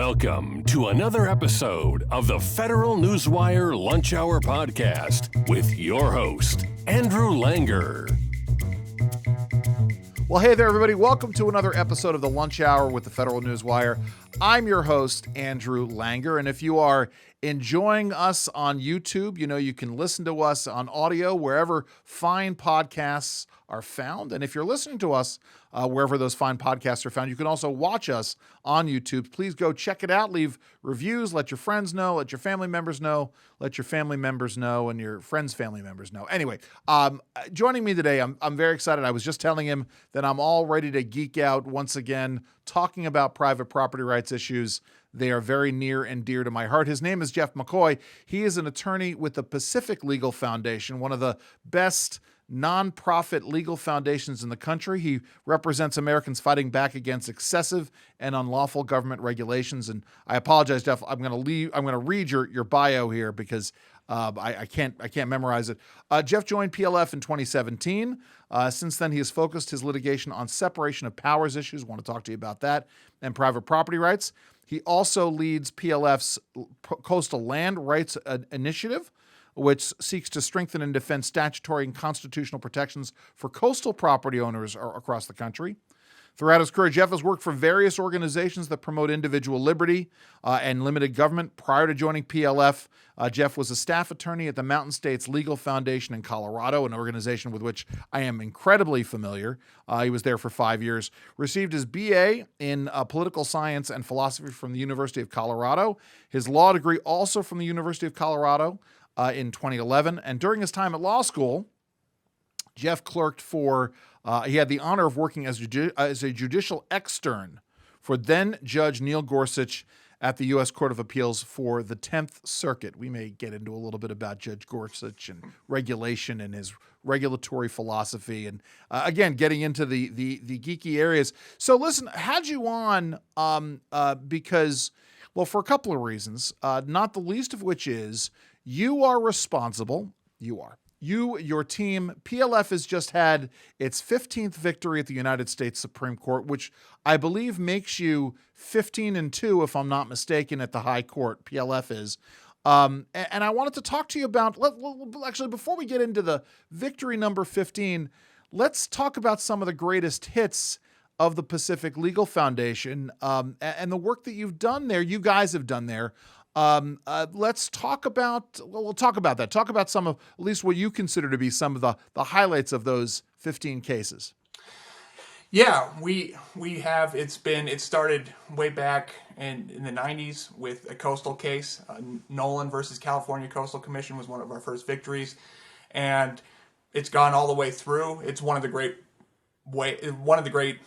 Welcome to another episode of the Federal Newswire Lunch Hour Podcast with your host, Andrew Langer. Well, hey there, everybody. Welcome to another episode of the Lunch Hour with the Federal Newswire. I'm your host, Andrew Langer, and if you are enjoying us on YouTube, you know you can listen to us on audio wherever fine podcasts are found. And if you're listening to us wherever those fine podcasts are found, you can also watch us on YouTube. Please go check it out. Leave reviews. Let your friends know. Let your family members know. Let your family members know and your friends' family members know. Anyway, joining me today, I'm very excited. I was just telling him that I'm all ready to geek out once again, talking about private property rights issues. They are very near and dear to my heart. His name is Jeff McCoy. He is an attorney with the Pacific Legal Foundation, one of the best nonprofit legal foundations in the country. He represents Americans fighting back against excessive and unlawful government regulations. And I apologize, Jeff. I'm going to read your bio here because I can't memorize it. Jeff joined PLF in 2017. Since then, he has focused his litigation on separation of powers issues. I want to talk to you about that, and private property rights. He also leads PLF's Coastal Land Rights Initiative, which seeks to strengthen and defend statutory and constitutional protections for coastal property owners across the country. Throughout his career, Jeff has worked for various organizations that promote individual liberty and limited government. Prior to joining PLF, Jeff was a staff attorney at the Mountain States Legal Foundation in Colorado, an organization with which I am incredibly familiar. He was there for 5 years. Received his BA in political science and philosophy from the University of Colorado. His law degree also from the University of Colorado in 2011. And during his time at law school, Jeff clerked for, he had the honor of working as a judicial extern for then Judge Neil Gorsuch at the U.S. Court of Appeals for the 10th Circuit. We may get into a little bit about Judge Gorsuch and regulation and his regulatory philosophy and, again, getting into the geeky areas. So listen, had you on because, well, for a couple of reasons, not the least of which is you are responsible. Your team, PLF has just had its 15th victory at the United States Supreme Court, which I believe makes you 15-2, if I'm not mistaken, at the high court. PLF is. And I wanted to talk to you about, actually, before we get into the victory number 15, let's talk about some of the greatest hits of the Pacific Legal Foundation and the work that you've done there, you guys have done there. Let's talk about, we'll talk about that. Talk about some of, at least what you consider to be some of the highlights of those 15 cases. Yeah, we have, it started way back in the 90s with a coastal case. Nolan versus California Coastal Commission was one of our first victories. And it's gone all the way through. It's one of the great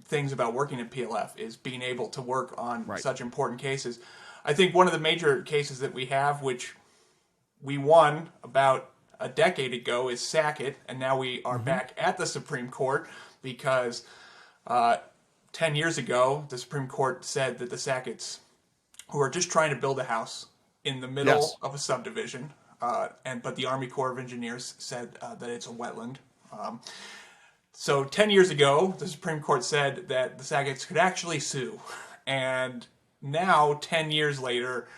things about working at PLF is being able to work on such important cases. I think one of the major cases that we have, which we won about a decade ago, is Sackett, and now we are back at the Supreme Court because 10 years ago, the Supreme Court said that the Sacketts, who are just trying to build a house in the middle of a subdivision, but the Army Corps of Engineers said that it's a wetland. So 10 years ago, the Supreme Court said that the Sacketts could actually sue, and now, 10 years later,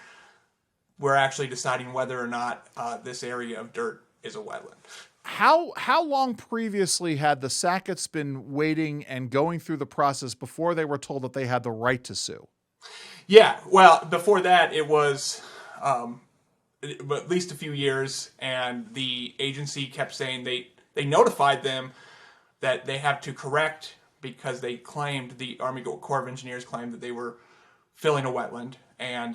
we're actually deciding whether or not this area of dirt is a wetland. How long previously had the Sacketts been waiting and going through the process before they were told that they had the right to sue? Yeah, well, before that, it was at least a few years, and the agency kept saying they notified them that they have to correct because they claimed, the Army Corps of Engineers claimed that they were filling a wetland, and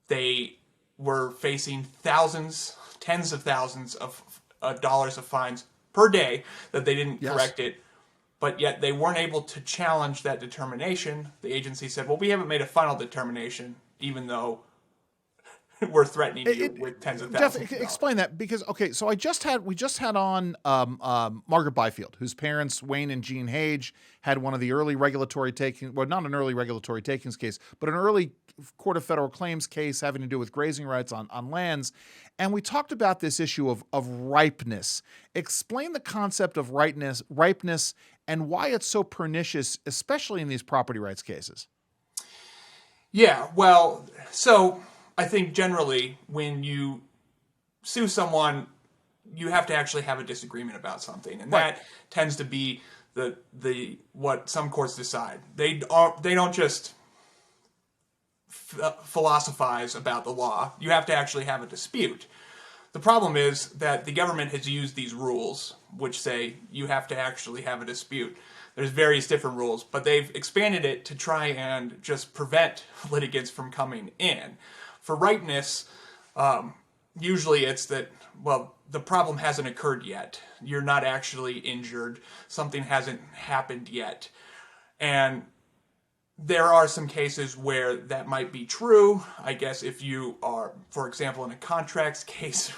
they were facing tens of thousands of dollars of fines per day that they didn't correct it, but yet they weren't able to challenge that determination. The agency said, well, we haven't made a final determination, even though we're threatening you with tens of thousands. Jeff, explain that, because so we just had on Margaret Byfield, whose parents, Wayne and Jean Hage, had one of the early regulatory takings, well, not an early regulatory takings case, but an early Court of Federal Claims case having to do with grazing rights on lands. And we talked about this issue of ripeness. Explain the concept of ripeness and why it's so pernicious, especially in these property rights cases. Yeah, well, so I think generally when you sue someone, you have to actually have a disagreement about something, and Right. that tends to be the what some courts decide. They don't just philosophize about the law. You have to actually have a dispute. The problem is that the government has used these rules, which say you have to actually have a dispute. There's various different rules, but they've expanded it to try and just prevent litigants from coming in. For rightness, usually it's that, well, the problem hasn't occurred yet. You're not actually injured. Something hasn't happened yet. And there are some cases where that might be true. I guess if you are, for example, in a contracts case,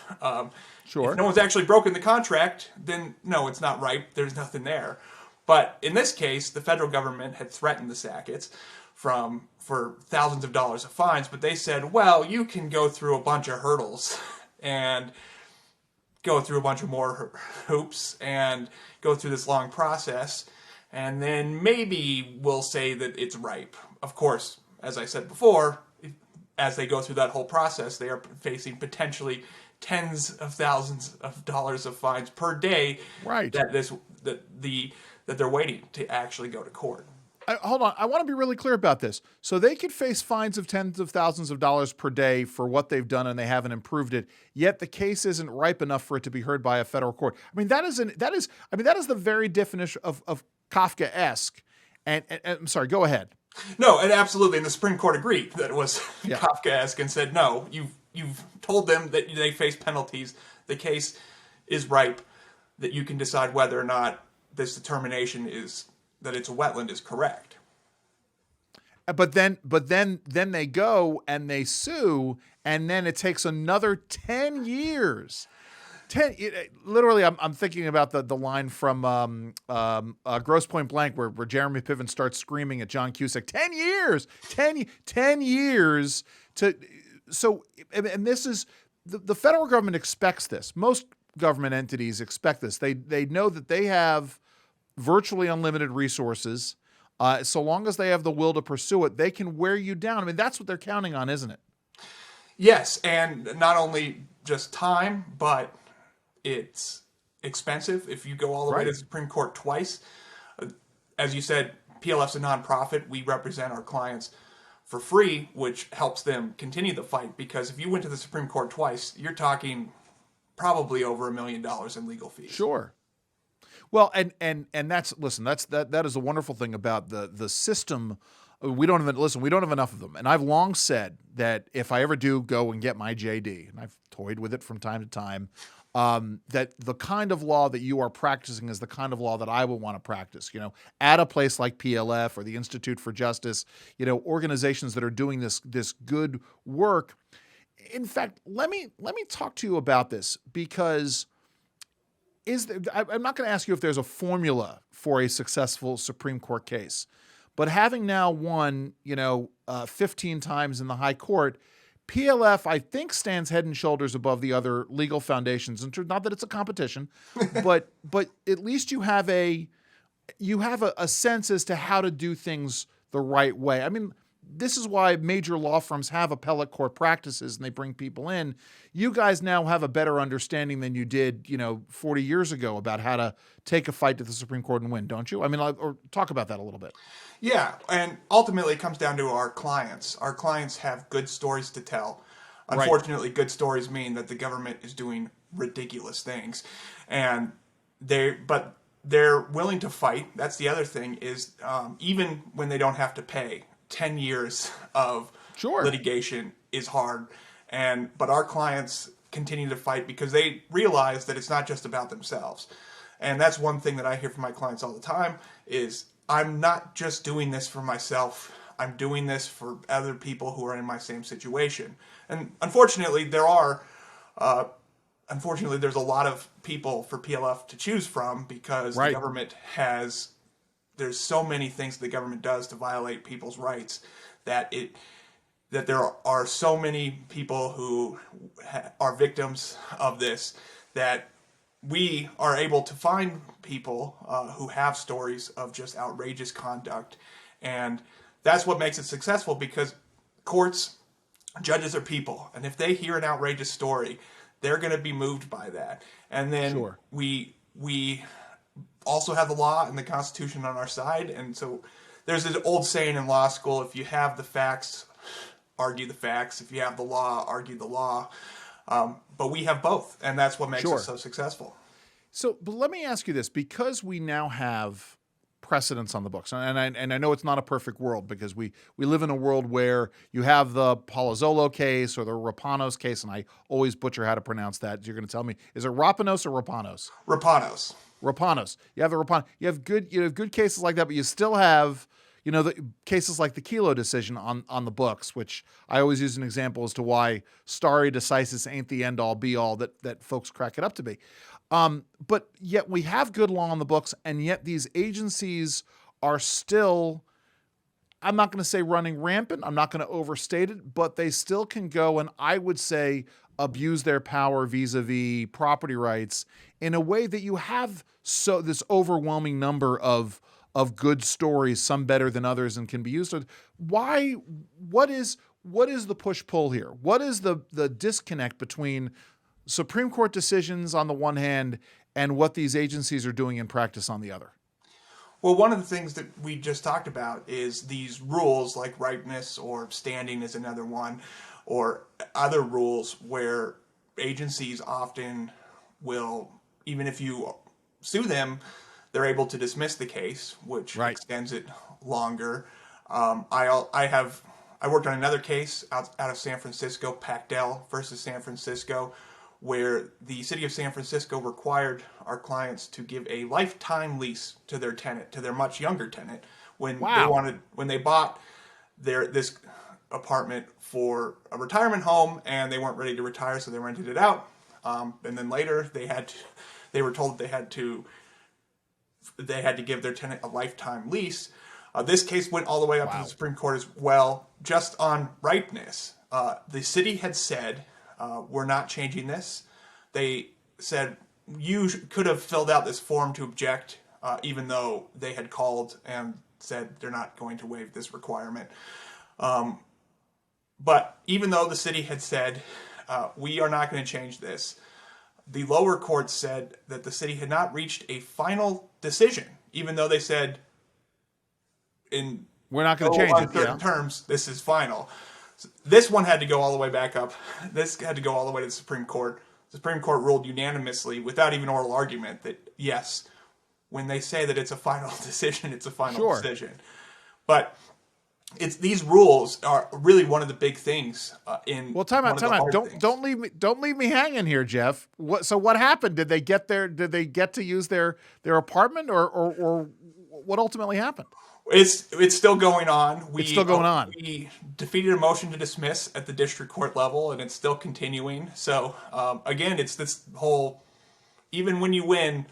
Sure. if no one's actually broken the contract, then no, it's not right. There's nothing there. But in this case, the federal government had threatened the Sacketts for thousands of dollars of fines, but they said, well, you can go through a bunch of hurdles and go through a bunch of more hoops and go through this long process, and then maybe we'll say that it's ripe. Of course, as I said before, as they go through that whole process, they are facing potentially tens of thousands of dollars of fines per day. Right. That they're waiting to actually go to court. Hold on. I want to be really clear about this. So they could face fines of tens of thousands of dollars per day for what they've done and they haven't improved it, yet the case isn't ripe enough for it to be heard by a federal court. I mean, that is the very definition of Kafkaesque. And I'm sorry, go ahead. No, and absolutely. And the Supreme Court agreed that it was Kafkaesque and said, no, you've told them that they face penalties. The case is ripe, that you can decide whether or not this determination is that it's a wetland is correct. But then they go and they sue, and then it takes another 10 years. Literally, I'm thinking about the line from Grosse Point Blank where Jeremy Piven starts screaming at John Cusack, 10 years, 10 years and this is, the federal government expects this. Most government entities expect this. They know that they have virtually unlimited resources. So long as they have the will to pursue it, they can wear you down. I mean, that's what they're counting on, isn't it? Yes, and not only just time, but it's expensive. If you go all the way to the Supreme Court twice, as you said, PLF's a nonprofit. We represent our clients for free, which helps them continue the fight, because if you went to the Supreme Court twice, you're talking probably over $1 million in legal fees. Sure. Well, and that is a wonderful thing about the system. We don't have enough of them. And I've long said that if I ever do go and get my JD, and I've toyed with it from time to time, that the kind of law that you are practicing is the kind of law that I would want to practice, at a place like PLF or the Institute for Justice, organizations that are doing this good work. In fact, let me talk to you about this, because I'm not going to ask you if there's a formula for a successful Supreme Court case, but having now won, 15 times in the high court, PLF, I think, stands head and shoulders above the other legal foundations. Not that it's a competition, but at least you have a sense as to how to do things the right way. I mean, this is why major law firms have appellate court practices and they bring people in. You guys now have a better understanding than you did, 40 years ago about how to take a fight to the Supreme Court and win, don't you? I mean, or talk about that a little bit. Yeah, and ultimately it comes down to our clients. Our clients have good stories to tell. Unfortunately, good stories mean that the government is doing ridiculous things, and they're willing to fight. That's the other thing is even when they don't have to pay. 10 years of litigation is hard, but our clients continue to fight because they realize that it's not just about themselves. And that's one thing that I hear from my clients all the time is, I'm not just doing this for myself, I'm doing this for other people who are in my same situation. And unfortunately, there's a lot of people for PLF to choose from, because the government there's so many things the government does to violate people's rights that there are so many people who are victims of this, that we are able to find people who have stories of just outrageous conduct. And that's what makes it successful, because courts, judges are people, and if they hear an outrageous story, they're going to be moved by that. And then we also have the law and the Constitution on our side, and so there's this old saying in law school: if you have the facts, argue the facts. If you have the law, argue the law. But we have both, and that's what makes us so successful. So, but let me ask you this, because we now have precedents on the books, and I know it's not a perfect world, because we live in a world where you have the Palazzolo case or the Rapanos case, and I always butcher how to pronounce that. You're going to tell me, is it Rapanos or Rapanos? Rapanos. You have the Rapanos. You have good cases like that, but you still have, the cases like the Kelo decision on the books, which I always use an example as to why stare decisis ain't the end all be all that folks crack it up to be. But yet we have good law on the books, and yet these agencies are still, I'm not going to say running rampant, I'm not going to overstate it, but they still can go and, I would say, abuse their power vis-a-vis property rights in a way that you have this overwhelming number of good stories, some better than others, and can be used. What is the push-pull here? What is the disconnect between Supreme Court decisions on the one hand and what these agencies are doing in practice on the other? Well, one of the things that we just talked about is these rules like ripeness or standing is another one, or other rules where agencies often will, even if you sue them, they're able to dismiss the case, which extends it longer. I worked on another case out of San Francisco, Pactel versus San Francisco, where the city of San Francisco required our clients to give a lifetime lease to their tenant, to their much younger tenant, when they bought this apartment for a retirement home, and they weren't ready to retire, so they rented it out. And then later they were told they had to give their tenant a lifetime lease. This case went all the way up to the Supreme Court as well, just on ripeness. The city had said, we're not changing this. They said, you could have filled out this form to object, even though they had called and said they're not going to waive this requirement. But even though the city had said, we are not going to change this, the lower court said that the city had not reached a final decision, even though they said we're not going to change it. Certain terms, this is final. This one had to go all the way back up. This had to go all the way to the Supreme Court. The Supreme Court ruled unanimously, without even oral argument, that yes, when they say that it's a final decision, it's a final decision. But these rules are really one of the big things in. Well, time out. Don't leave me hanging here, Jeff. So what happened? Did they get to use their apartment, or what ultimately happened? It's still going on. It's still going on. We defeated a motion to dismiss at the district court level, and it's still continuing. So again, it's this whole, even when you win,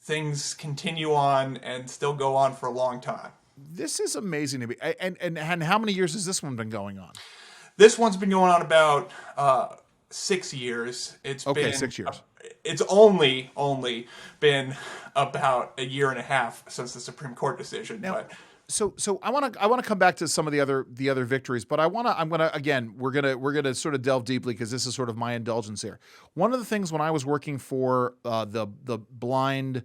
things continue on and still go on for a long time. This is amazing to me. And how many years has this one been going on? This one's been going on about 6 years. It's been 6 years. It's only been about a year and a half since the Supreme Court decision. Now, so I want to come back to some of the other victories, but we're gonna sort of delve deeply, because this is sort of my indulgence here. One of the things when I was working for the blind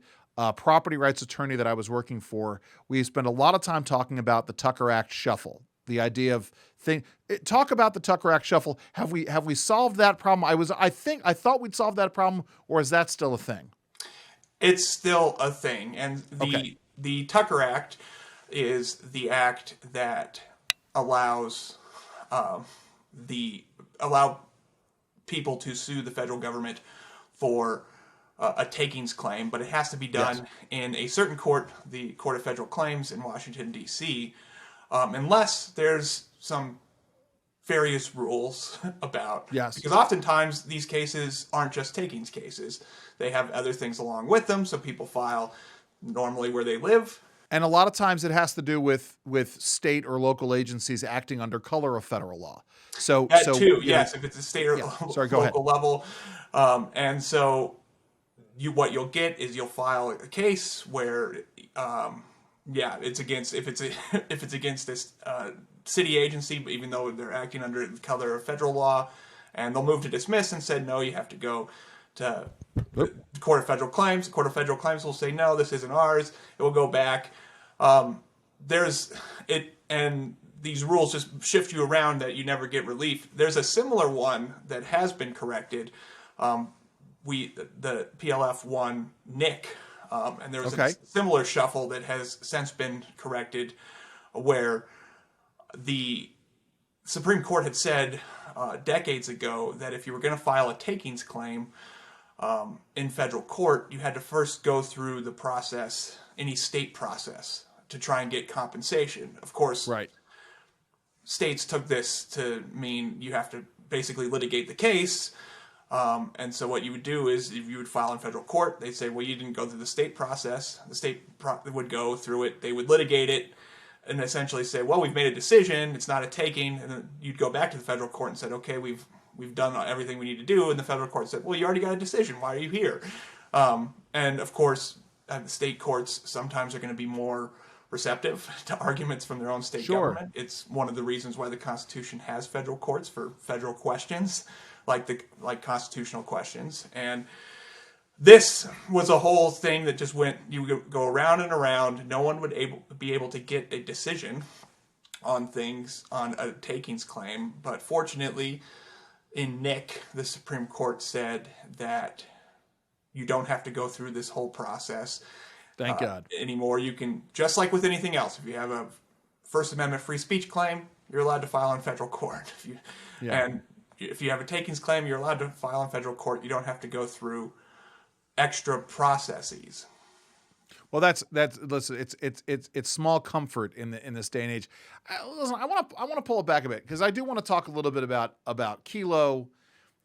property rights attorney that I was working for, we spent a lot of time talking about the Tucker Act shuffle. The idea of talk about the Tucker Act shuffle. Have we solved that problem? I thought we'd solved that problem, or is that still a thing? It's still a thing, and the Tucker Act is the act that allows people to sue the federal government for a takings claim, but it has to be done in a certain court, the Court of Federal Claims in Washington, D.C., unless there's some various rules about. Yes. Because oftentimes these cases aren't just takings cases. They have other things along with them, so people file normally where they live. And a lot of times it has to do with state or local agencies acting under color of federal law. So too, yes, if it's a state or local level. And so what you'll get is you'll file a case where Yeah, it's against if it's against this city agency, even though they're acting under the color of federal law, and they'll move to dismiss and said no, you have to go to the Court of Federal Claims. The Court of Federal Claims will say no, this isn't ours. It will go back. And these rules just shift you around that you never get relief. There's a similar one that has been corrected. The PLF won Nick. And there's a similar shuffle that has since been corrected where the Supreme Court had said decades ago that if you were going to file a takings claim in federal court, you had to first go through the process, any state process, to try and get compensation. Of course, states took this to mean you have to basically litigate the case. And so what you would do is if you would file in federal court, they'd say, well, you didn't go through the state process. The state would go through it. They would litigate it and essentially say, well, we've made a decision. It's not a taking. And then you'd go back to the federal court and said, okay, we've done everything we need to do. And the federal court said, well, you already got a decision. Why are you here? And of course, the state courts sometimes are going to be more receptive to arguments from their own state government. It's one of the reasons why the Constitution has federal courts for federal questions. Like constitutional questions. And this was a whole thing that just went, you would go around and around. No one would be able to get a decision on things, on a takings claim. But fortunately, in Nick, the Supreme Court said that you don't have to go through this whole process. Thank God. Anymore. You can, just like with anything else, if you have a First Amendment free speech claim, you're allowed to file in federal court. And if you have a takings claim, you're allowed to file in federal court. You don't have to go through extra processes. Well, listen. It's small comfort in this day and age. Listen, I want to pull it back a bit because I do want to talk a little bit about Kelo.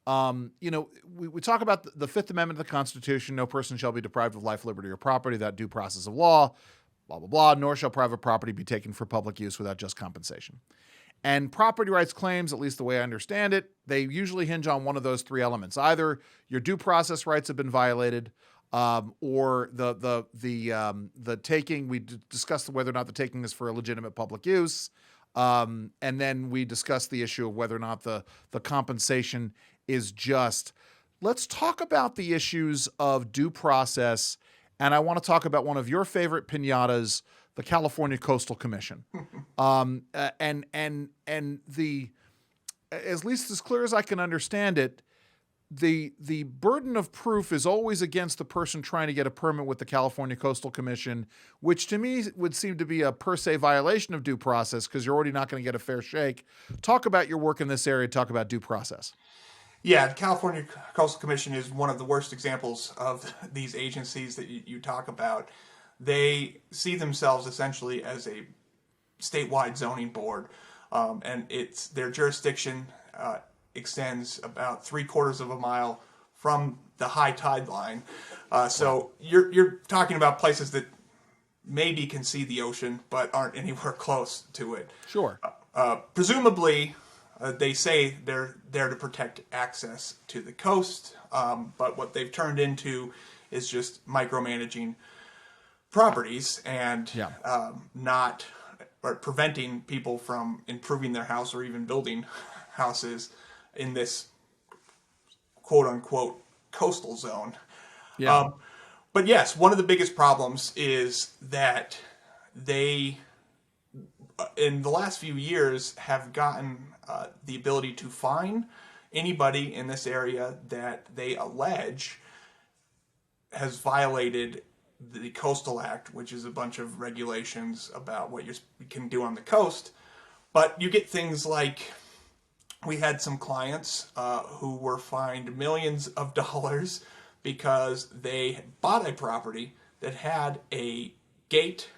We talk about the Fifth Amendment of the Constitution. No person shall be deprived of life, liberty, or property without due process of law. Blah blah blah. Nor shall private property be taken for public use without just compensation. And property rights claims, at least the way I understand it, they usually hinge on one of those three elements. Either your due process rights have been violated, or the taking. We discussed whether or not the taking is for a legitimate public use, and then we discussed the issue of whether or not the compensation is just. Let's talk about the issues of due process, and I want to talk about one of your favorite piñatas, the California Coastal Commission. And the, at least as clear as I can understand it, the burden of proof is always against the person trying to get a permit with the California Coastal Commission, which to me would seem to be a per se violation of due process because you're already not going to get a fair shake. Talk about your work in this area. Talk about due process. Yeah, the California Coastal Commission is one of the worst examples of these agencies that you talk about. They see themselves essentially as a statewide zoning board, and their jurisdiction extends about 3/4 of a mile from the high tide line. So you're talking about places that maybe can see the ocean but aren't anywhere close to it. Sure. Presumably, they say they're there to protect access to the coast, but what they've turned into is just micromanaging properties and not preventing people from improving their house or even building houses in this quote-unquote coastal zone. Yeah. But yes, one of the biggest problems is that they, in the last few years, have gotten the ability to fine anybody in this area that they allege has violated the Coastal Act, which is a bunch of regulations about what you can do on the coast. But you get things like, we had some clients who were fined millions of dollars because they bought a property that had a gate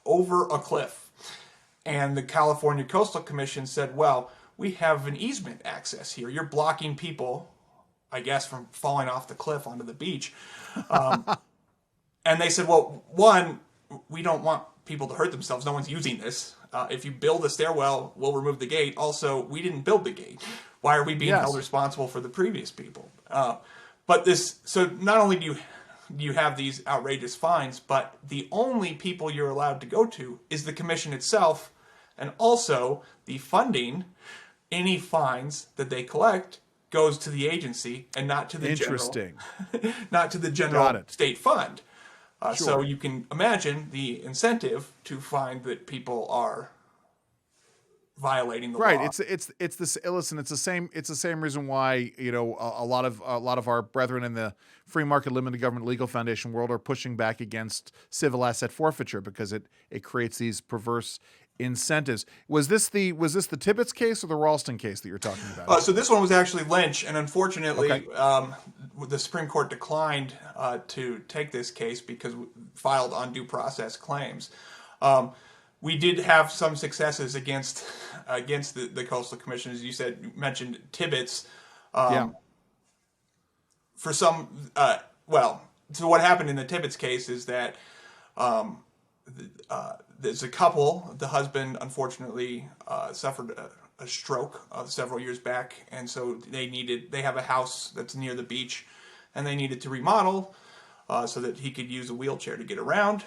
over a cliff. And the California Coastal Commission said, well, we have an easement access here. You're blocking people, I guess, from falling off the cliff onto the beach. And they said, well, one, we don't want people to hurt themselves. No one's using this. If you build a stairwell, we'll remove the gate. Also, we didn't build the gate. Why are we being held responsible for the previous people? So not only do you you have these outrageous fines, but the only people you're allowed to go to is the commission itself, and also the funding, any fines that they collect goes to the agency and not to the general state fund. So you can imagine the incentive to find that people are violating the law. Right. It's this. Listen, it's the same reason why a lot of our brethren in the free market limited government legal foundation world are pushing back against civil asset forfeiture, because it creates these perverse incentives. Was this the Tibbetts case or the Ralston case that you're talking about? So this one was actually Lynch, and unfortunately, the Supreme Court declined to take this case because we filed on due process claims. We did have some successes against the Coastal Commission, as you mentioned Tibbetts. For some, so what happened in the Tibbetts case is that there's a couple. The husband unfortunately suffered a stroke several years back, and so they have a house that's near the beach, and they needed to remodel so that he could use a wheelchair to get around.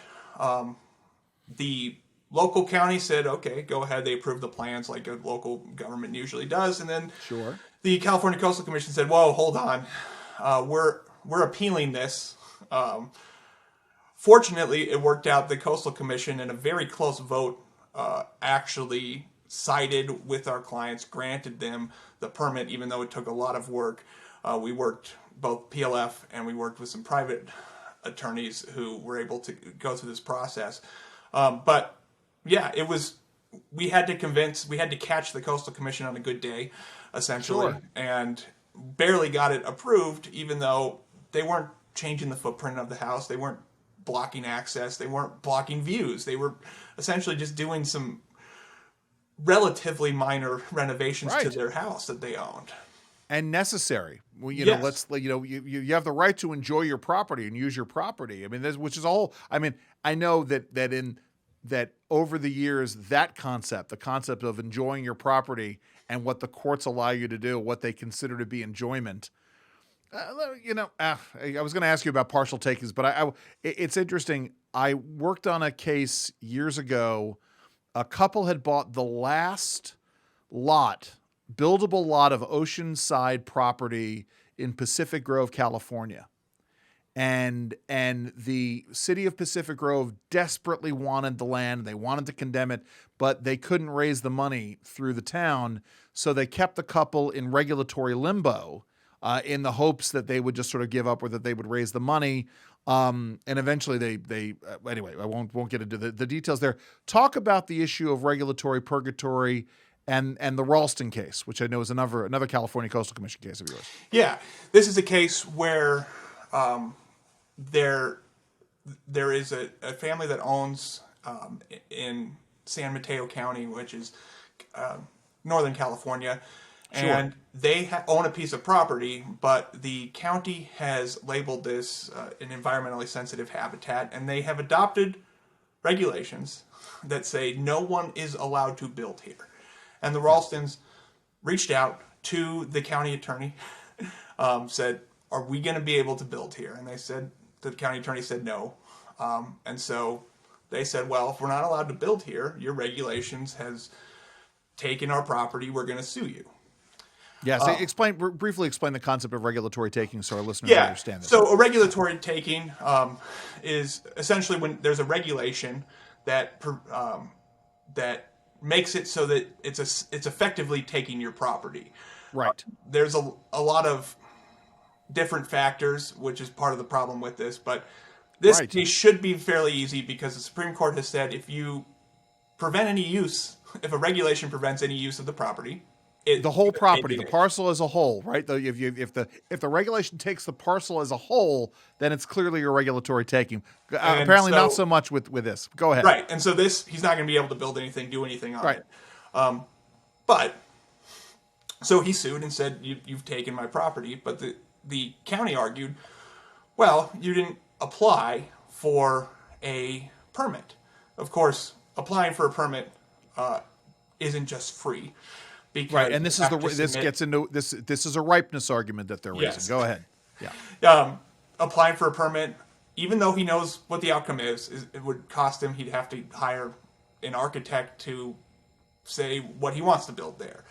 The local county said, okay, go ahead. They approved the plans like a local government usually does. And then the California Coastal Commission said, whoa, hold on. We're appealing this. Fortunately, it worked out. The Coastal Commission, in a very close vote, actually sided with our clients, granted them the permit, even though it took a lot of work. We worked both PLF and we worked with some private attorneys who were able to go through this process. But yeah, we had to catch the Coastal Commission on a good day, essentially, and barely got it approved, even though they weren't changing the footprint of the house. They weren't blocking access. They weren't blocking views. They were essentially just doing some relatively minor renovations to their house that they owned. And necessary. Well, you have the right to enjoy your property and use your property. I mean, which is a whole. I mean, I know that over the years, the concept of enjoying your property and what the courts allow you to do, what they consider to be enjoyment. I was going to ask you about partial takings, but it's interesting. I worked on a case years ago. A couple had bought the last buildable lot of oceanside property in Pacific Grove, California. And the city of Pacific Grove desperately wanted the land. They wanted to condemn it, but they couldn't raise the money through the town. So they kept the couple in regulatory limbo in the hopes that they would just sort of give up or that they would raise the money. And eventually anyway, I won't get into the details there. Talk about the issue of regulatory purgatory and the Ralston case, which I know is another California Coastal Commission case of yours. Yeah, this is a case where there is a family that owns in San Mateo County, which is Northern California, and they own a piece of property, but the county has labeled this an environmentally sensitive habitat, and they have adopted regulations that say no one is allowed to build here. And the Ralstons reached out to the county attorney, said, are we going to be able to build here? And the county attorney said no. And so they said, well, if we're not allowed to build here, your regulations has taken our property, we're going to sue you. Yes, briefly explain the concept of regulatory taking so our listeners understand this. So a regulatory taking is essentially when there's a regulation that makes it so that it's effectively taking your property. Right. There's a lot of different factors, which is part of the problem with this, but this case should be fairly easy because the Supreme Court has said if you prevent any use, if a regulation prevents any use of the property, the whole property, the parcel as a whole, right? If the regulation takes the parcel as a whole, then it's clearly a regulatory taking. Apparently, not so much with this. Go ahead. Right, and so he's not going to be able to build anything, do anything on it. But so he sued and said, "You've taken my property." But the county argued, "Well, you didn't apply for a permit." Of course, applying for a permit isn't just free. Right, and this is a ripeness argument that they're raising. Yes. Go ahead. Yeah. Applying for a permit even though he knows what the outcome is, it would cost him. He'd have to hire an architect to say what he wants to build there.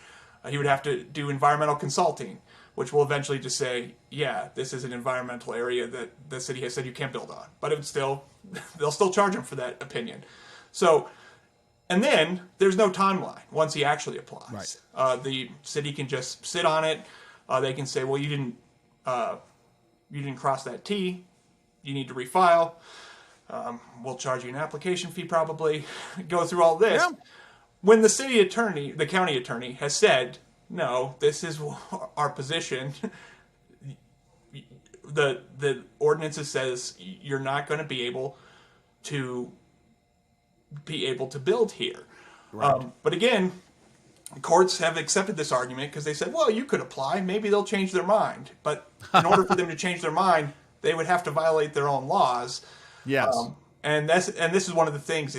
He would have to do environmental consulting, which will eventually just say, yeah, this is an environmental area that the city has said you can't build on. But they'll still charge him for that opinion. So, and then there's no timeline once he actually applies. Right. The city can just sit on it. They can say, well, you didn't cross that T. You need to refile. We'll charge you an application fee probably. Go through all this. Yeah. When the city attorney, the county attorney, has said, no, this is our position, the ordinance says you're not going to be able to build here. Right. But again, courts have accepted this argument because they said, well, you could apply. Maybe they'll change their mind. But in order for them to change their mind, they would have to violate their own laws. Yes. And this is one of the things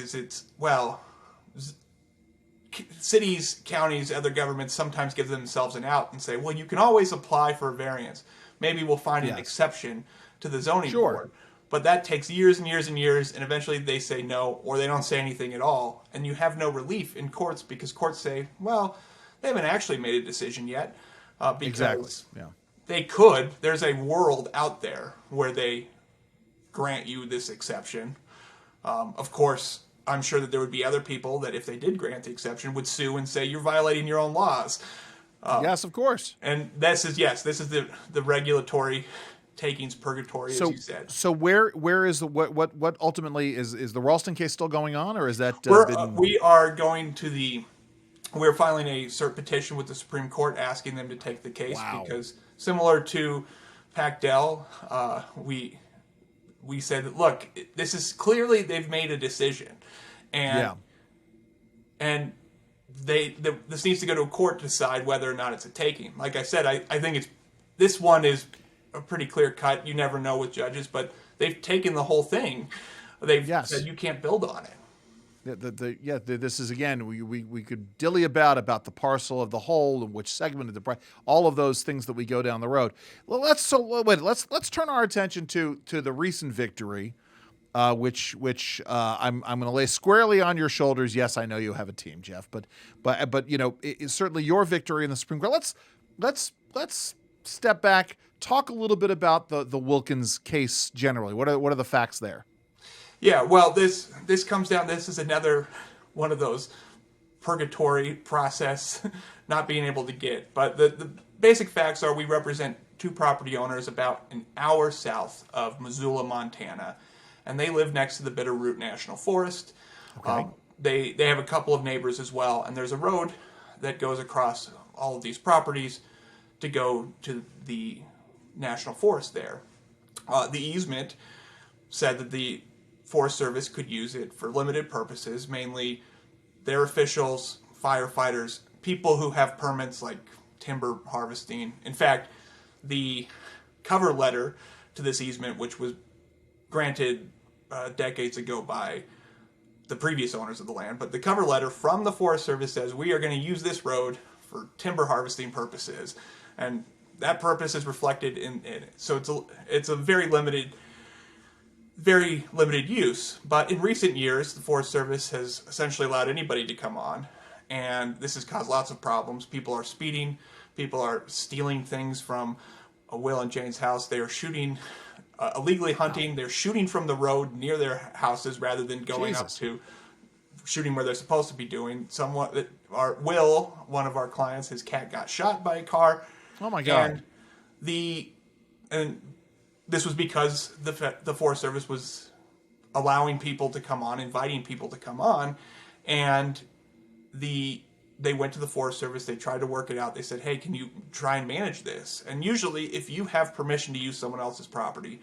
cities, counties, other governments sometimes give themselves an out and say, well, you can always apply for a variance. Maybe we'll find an exception to the zoning board. But that takes years and years and years, and eventually they say no, or they don't say anything at all. And you have no relief in courts because courts say, well, they haven't actually made a decision yet. Because they could. There's a world out there where they grant you this exception. Of course, I'm sure that there would be other people that if they did grant the exception would sue and say you're violating your own laws. Yes, of course. And this is the regulatory takings purgatory, as you said. So where is what ultimately is the Ralston case still going on, or is that we're filing a cert petition with the Supreme Court asking them to take the case because similar to Pactel, we said that, look, this is clearly they've made a decision, and this needs to go to a court to decide whether or not it's a taking. Like I said, I think this one is a pretty clear cut. You never know with judges, but they've taken the whole thing. They've said you can't build on it. This is again we could dilly about the parcel of the whole and which segment of the all of those things that we go down the road. Well, let's turn our attention to the recent victory, which I'm going to lay squarely on your shoulders. Yes, I know you have a team, Jeff, but it's certainly your victory in the Supreme Court. Let's step back, talk a little bit about the Wilkins case generally. What are the facts there? Yeah, well, this comes down. This is another one of those purgatory process not being able to get. But the basic facts are we represent two property owners about an hour south of Missoula, Montana, and they live next to the Bitterroot National Forest. Okay. They have a couple of neighbors as well, and there's a road that goes across all of these properties to go to the National Forest there. The easement said that the Forest Service could use it for limited purposes, mainly their officials, firefighters, people who have permits like timber harvesting. In fact, the cover letter to this easement, which was granted decades ago by the previous owners of the land, but the cover letter from the Forest Service says we are going to use this road for timber harvesting purposes, and that purpose is reflected in it. So it's a very limited use. But in recent years, the Forest Service has essentially allowed anybody to come on, and this has caused lots of problems. People are speeding. People are stealing things from Will and Jane's house. They are shooting, illegally hunting. They're shooting from the road near their houses rather than going up to shooting where they're supposed to be doing. Will, one of our clients, his cat got shot by a car. Oh my God. And this was because the Forest Service was allowing people to come on, inviting people to come on, and they went to the Forest Service. They tried to work it out. They said, hey, can you try and manage this? And usually, if you have permission to use someone else's property,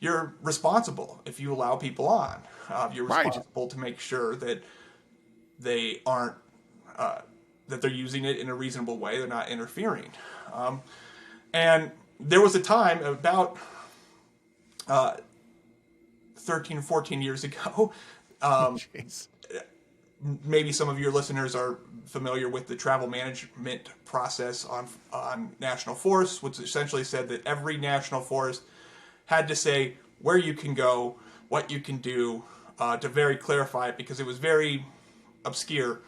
you're responsible if you allow people on. You're responsible to make sure that they aren't that they're using it in a reasonable way. They're not interfering. And there was a time about 13 or 14 years ago. Maybe some of your listeners are familiar with the travel management process on national forests, which essentially said that every national forest had to say where you can go, what you can do, to very clarify it, because it was very obscure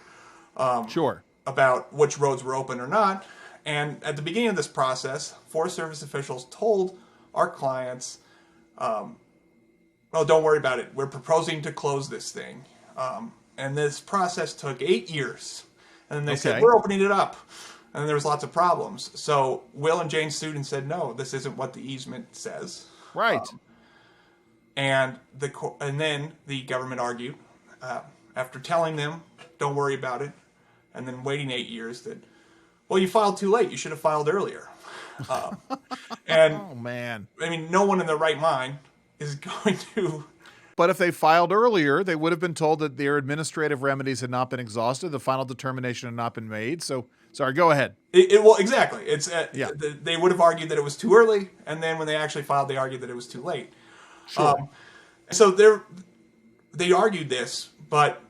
Sure. about which roads were open or not. And at the beginning of this process, Forest Service officials told our clients, well, don't worry about it. We're proposing to close this thing. And this process took 8 years. And then they said, we're opening it up. And there was lots of problems. So Will and Jane sued and said, no, this isn't what the easement says. Right. And then the government argued, after telling them, don't worry about it, and then waiting 8 years, that, well, you filed too late. You should have filed earlier. And oh, man. I mean, no one in their right mind is going to. But if they filed earlier, they would have been told that their administrative remedies had not been exhausted. The final determination had not been made. So, sorry, go ahead. Well, exactly. It's they would have argued that it was too early, and then when they actually filed, they argued that it was too late. Sure. So they argued this, but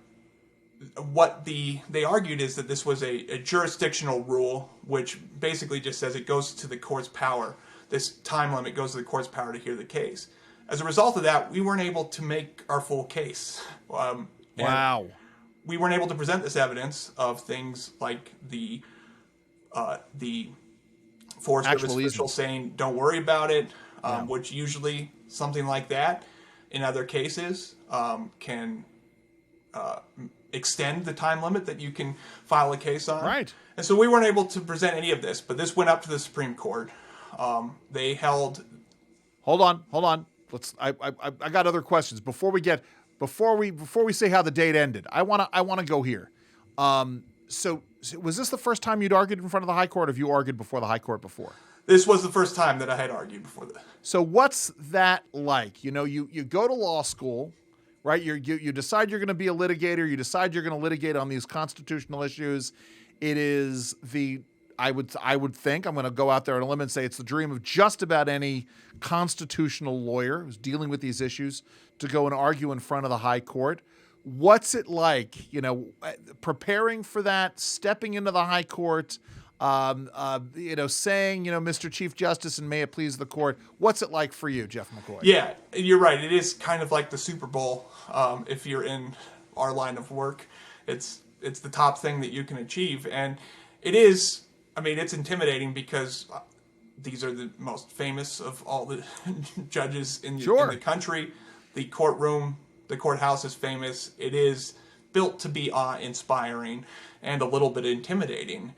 what they argued is that this was a jurisdictional rule, which basically just says it goes to the court's power. This time limit goes to the court's power to hear the case. As a result of that, we weren't able to make our full case. Wow. We weren't able to present this evidence of things like the Forest Service official saying, don't worry about it, which usually something like that in other cases can extend the time limit that you can file a case on. Right. And so we weren't able to present any of this, but this went up to the Supreme Court. They held. Hold on. I got other questions before we say how the date ended. I want to go here. So was this the first time you'd argued in front of the High Court, or have you argued before the High Court before? This was the first time that I had argued before that. So what's that like? You go to law school, right? You decide you're going to be a litigator. You decide you're going to litigate on these constitutional issues. It is I would think, I'm going to go out there on a limb and say it's the dream of just about any constitutional lawyer who's dealing with these issues to go and argue in front of the High Court. What's it like, preparing for that, stepping into the High Court, saying, Mr. Chief Justice, and may it please the court? What's it like for you, Jeff McCoy? Yeah, you're right. It is kind of like the Super Bowl. If you're in our line of work, it's the top thing that you can achieve. And it is, it's intimidating because these are the most famous of all the judges in the country. The courthouse is famous. It is built to be awe-inspiring and a little bit intimidating.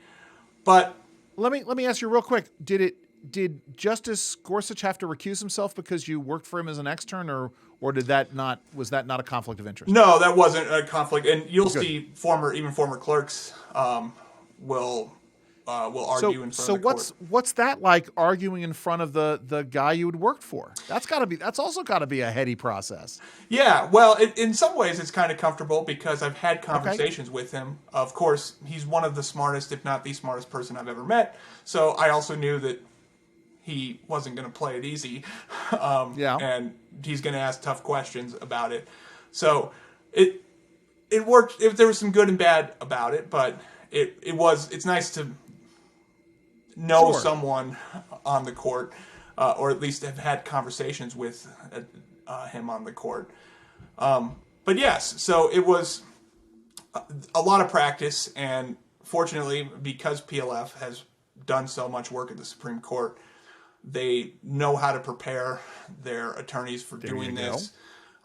But let me ask you real quick: Did Justice Gorsuch have to recuse himself because you worked for him as an extern, or was that not a conflict of interest? No, that wasn't a conflict. And you'll see former clerks will argue in front of the court. So what's that like, arguing in front of the guy you had worked for? That's also got to be a heady process. Yeah, well, in some ways it's kind of comfortable because I've had conversations with him. Of course, he's one of the smartest, if not the smartest person I've ever met. So I also knew that he wasn't going to play it easy. And he's going to ask tough questions about it. So it worked. There was some good and bad about it, but it's nice to know someone on the court, or at least have had conversations with him on the court. But yes, so it was a lot of practice, and fortunately, because PLF has done so much work at the Supreme Court, they know how to prepare their attorneys for doing this.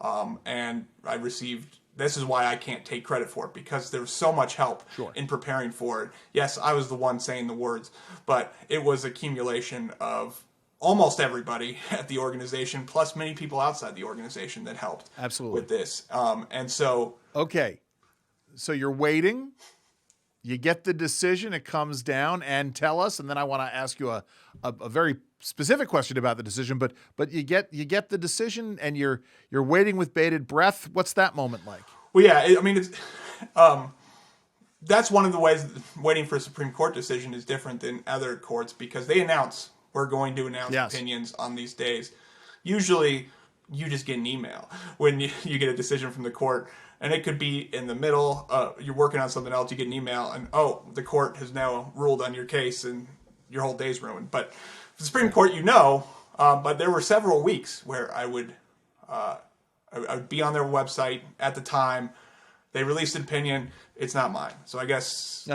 And I received. This is why I can't take credit for it, because there was so much help in preparing for it. Yes, I was the one saying the words, but it was accumulation of almost everybody at the organization, plus many people outside the organization that helped with this. Okay, so you're waiting. You get the decision. It comes down, and tell us, and then I want to ask you a very specific question about the decision. But you get the decision, and you're waiting with bated breath. What's that moment like? Well, yeah, it's that's one of the ways that waiting for a Supreme Court decision is different than other courts, because they we're going to announce opinions on these days. Usually, you just get an email when you get a decision from the court. And it could be in the middle, you're working on something else, you get an email, and the court has now ruled on your case, and your whole day's ruined. But the Supreme Court, but there were several weeks where I would I would be on their website at the time. They released an opinion. It's not mine. So I guess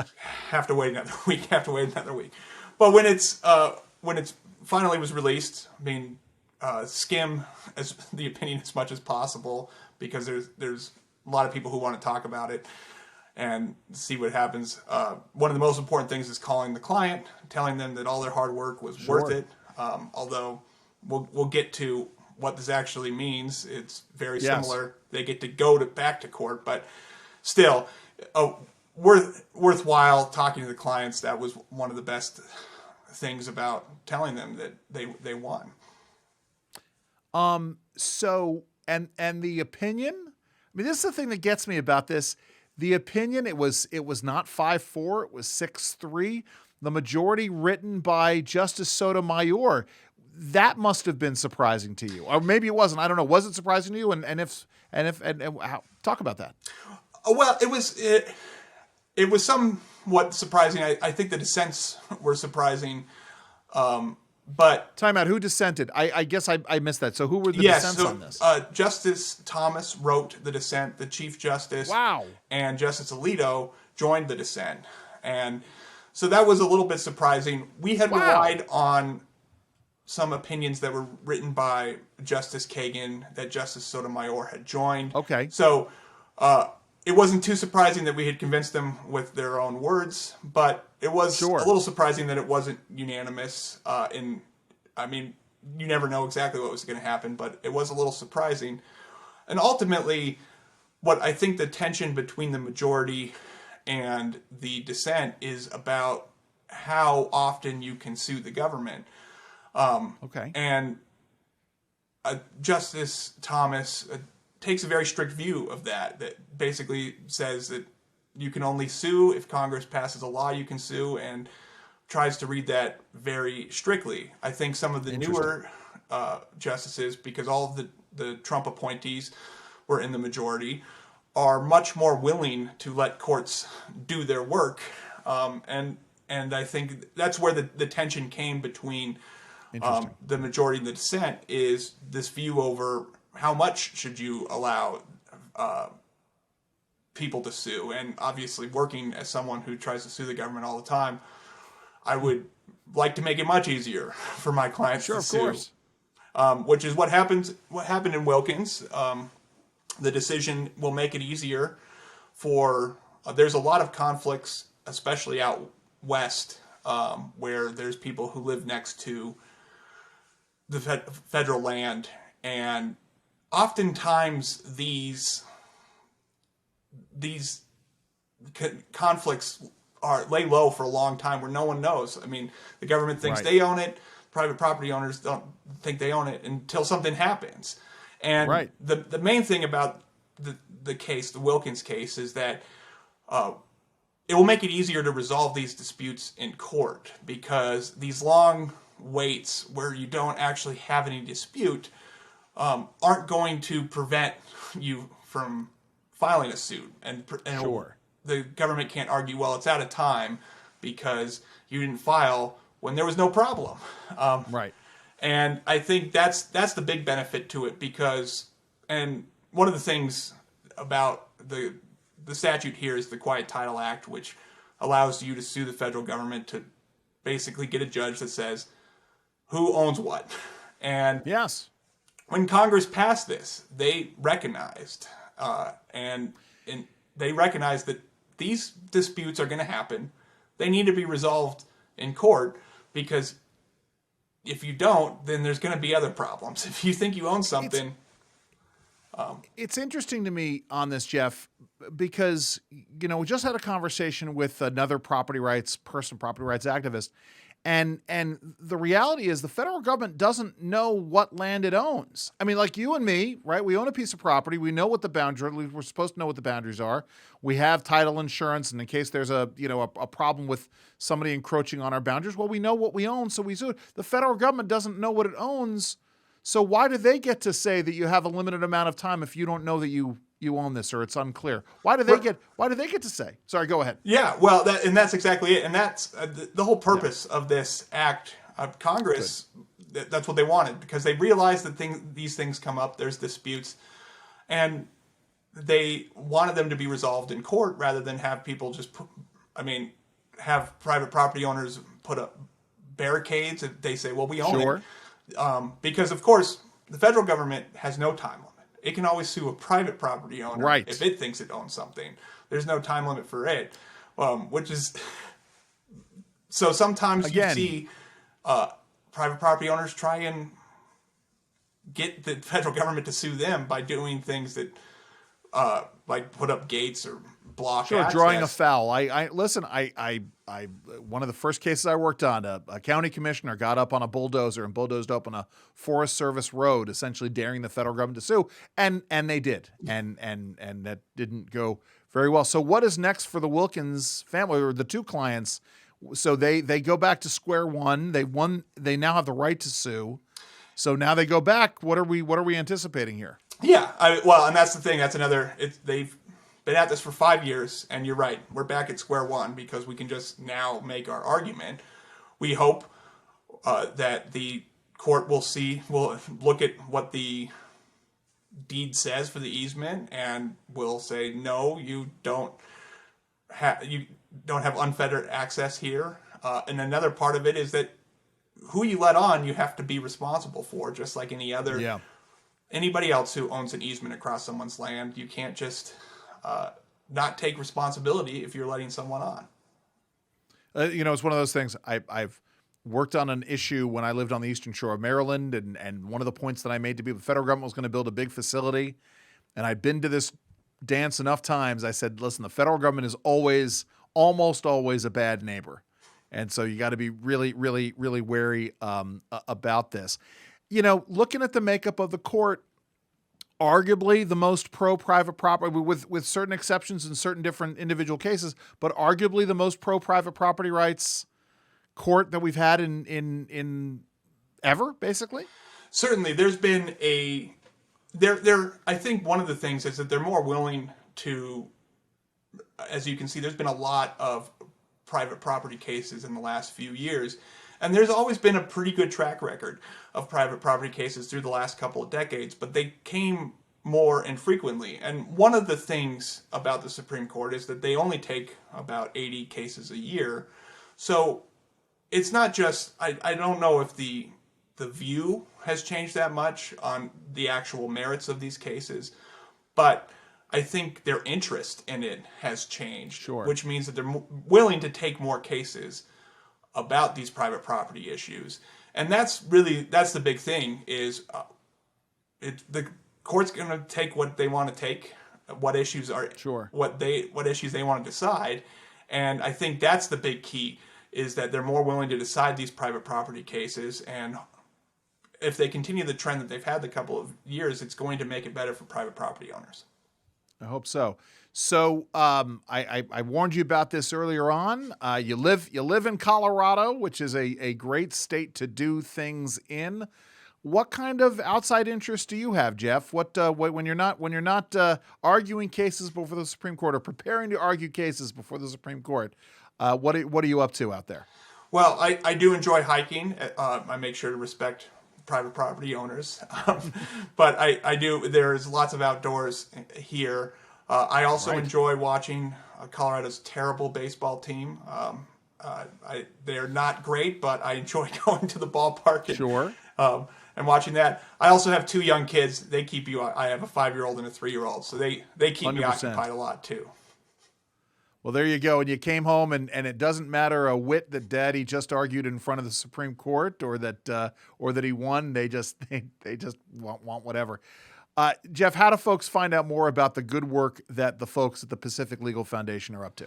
have to wait another week. But when it's finally was released, I mean, skim as the opinion as much as possible, because there's a lot of people who want to talk about it and see what happens. One of the most important things is calling the client, telling them that all their hard work was worth it. Although we'll get to what this actually means. It's very similar. They get to go back to court, but still, worthwhile talking to the clients. That was one of the best things about telling them that they won. So the opinion, I mean, this is the thing that gets me about this. The opinion, it was not 5-4, it was 6-3. The majority written by Justice Sotomayor. That must have been surprising to you, or maybe it wasn't. I don't know. Was it surprising to you? And if how, talk about that. Well, it was somewhat surprising. I think the dissents were surprising. But time out. Who dissented? I guess I missed that. So who were the dissents on this? Justice Thomas wrote the dissent. The Chief Justice, and Justice Alito joined the dissent, and so that was a little bit surprising. We had relied on some opinions that were written by Justice Kagan that Justice Sotomayor had joined. Okay, so it wasn't too surprising that we had convinced them with their own words, but it was a little surprising that it wasn't unanimous. I mean, you never know exactly what was going to happen, but it was a little surprising. And ultimately, what I think the tension between the majority and the dissent is about how often you can sue the government. And Justice Thomas takes a very strict view of that basically says that you can only sue if Congress passes a law you can sue, and tries to read that very strictly. I think some of the newer justices, because all of the Trump appointees were in the majority, are much more willing to let courts do their work. And I think that's where the tension came between the majority and the dissent, is this view over how much should you allow people to sue. And obviously, working as someone who tries to sue the government all the time, I would like to make it much easier for my clients to sue. Course. Which is what happened in Wilkins. The decision will make it easier for. There's a lot of conflicts, especially out west, where there's people who live next to the federal land, and oftentimes these conflicts lay low for a long time where no one knows. I mean, the government thinks they own it. Private property owners don't think they own it until something happens. And the main thing about the case, the Wilkins case, is that it will make it easier to resolve these disputes in court, because these long waits where you don't actually have any dispute aren't going to prevent you from filing a suit. And the government can't argue, well, it's out of time because you didn't file when there was no problem. And I think that's the big benefit to it, because, and one of the things about the statute here is the Quiet Title Act, which allows you to sue the federal government to basically get a judge that says who owns what. And when Congress passed this, they recognized and they recognized that these disputes are going to happen. They need to be resolved in court, because if you don't, then there's going to be other problems. If you think you own something. It's interesting to me on this, Jeff, because, we just had a conversation with another property rights activist. And the reality is the federal government doesn't know what land it owns. I mean, like you and me, right? We own a piece of property. We know what the boundaries, we're supposed to know what the boundaries are. We have title insurance. And in case there's a problem with somebody encroaching on our boundaries, well, we know what we own, so we sue. The federal government doesn't know what it owns. So why do they get to say that you have a limited amount of time if you don't know that you own this, or it's unclear? Why do they get to say? Sorry, go ahead. Yeah, well, that's exactly it. And that's the whole purpose of this act of Congress. that's what they wanted, because they realized that these things come up, there's disputes, and they wanted them to be resolved in court rather than have people have private property owners put up barricades and they say, well, we own Sure. it. Because, of course, the federal government has no time limit. It can always sue a private property owner Right. if it thinks it owns something. There's no time limit for it, which is... So sometimes you see private property owners try and get the federal government to sue them by doing things that, like put up gates or block access. Drawing a foul. Listen. One of the first cases I worked on, a county commissioner got up on a bulldozer and bulldozed up on a Forest Service road, essentially daring the federal government to sue, and they did, and that didn't go very well. So what is next for the Wilkins family, or the two clients? So they go back to square one. They now have the right to sue. So now they go back. What are we anticipating here? Yeah, and that's the thing. That's another. They've been at this for 5 years, and you're right. We're back at square one because we can just now make our argument. We hope that the court will look at what the deed says for the easement, and will say, no, you don't have unfettered access here. And another part of it is that who you let on, you have to be responsible for, just like anybody else who owns an easement across someone's land. You can't just not take responsibility if you're letting someone on. It's one of those things. I've worked on an issue when I lived on the Eastern Shore of Maryland, and one of the points that I made to be the federal government was going to build a big facility, and I'd been to this dance enough times. I said, listen, the federal government is almost always a bad neighbor. And so you got to be really, really, really wary about this. Looking at the makeup of the court, arguably the most pro-private property, with certain exceptions in certain different individual cases, but arguably the most pro-private property rights court that we've had in ever, basically. Certainly, there's been I think one of the things is that they're more willing to, as you can see, there's been a lot of private property cases in the last few years. And there's always been a pretty good track record of private property cases through the last couple of decades, but they came more infrequently. And one of the things about the Supreme Court is that they only take about 80 cases a year. So it's not just, I don't know if the view has changed that much on the actual merits of these cases, but I think their interest in it has changed, sure, which means that they're willing to take more cases about these private property issues. And that's the big thing is the court's going to take what they want to take, what issues are, sure, what issues they want to decide. And I think that's the big key, is that they're more willing to decide these private property cases. And if they continue the trend that they've had the couple of years, it's going to make it better for private property owners. I hope so. So I warned you about this earlier on. You live in Colorado, which is a great state to do things in. What kind of outside interest do you have, Jeff? What when you're not arguing cases before the Supreme Court or preparing to argue cases before the Supreme Court? What are you up to out there? Well, I do enjoy hiking. I make sure to respect private property owners, but I do. There's lots of outdoors here. I also enjoy watching Colorado's terrible baseball team. They're not great, but I enjoy going to the ballpark and watching that. I also have two young kids. They keep you. I have a 5-year-old and a 3-year-old, so they keep 100%. Me occupied a lot too. Well, there you go. And you came home, and it doesn't matter a whit that Daddy just argued in front of the Supreme Court, or that he won. They just want whatever. Jeff, how do folks find out more about the good work that the folks at the Pacific Legal Foundation are up to?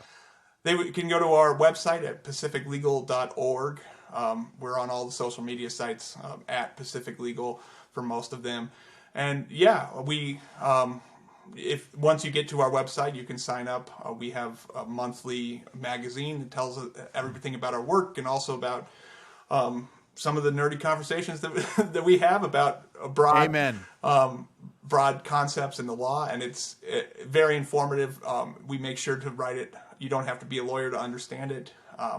They can go to our website at pacificlegal.org. We're on all the social media sites at Pacific Legal for most of them. And we if once you get to our website, you can sign up. We have a monthly magazine that tells everything about our work, and also about some of the nerdy conversations that we have about broad concepts in the law, and it's very informative. We make sure to write it. You don't have to be a lawyer to understand it.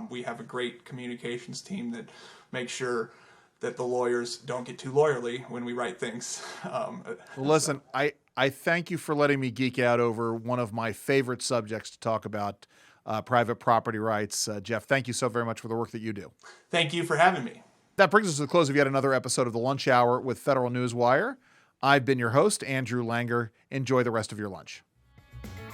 We have a great communications team that makes sure that the lawyers don't get too lawyerly when we write things. Well, listen, I thank you for letting me geek out over one of my favorite subjects to talk about, private property rights. Jeff, thank you so very much for the work that you do. Thank you for having me. That brings us to the close of yet another episode of The Lunch Hour with Federal Newswire. I've been your host, Andrew Langer. Enjoy the rest of your lunch.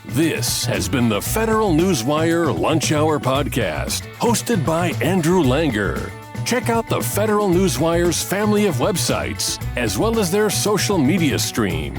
This has been the Federal Newswire Lunch Hour Podcast, hosted by Andrew Langer. Check out the Federal Newswire's family of websites, as well as their social media stream.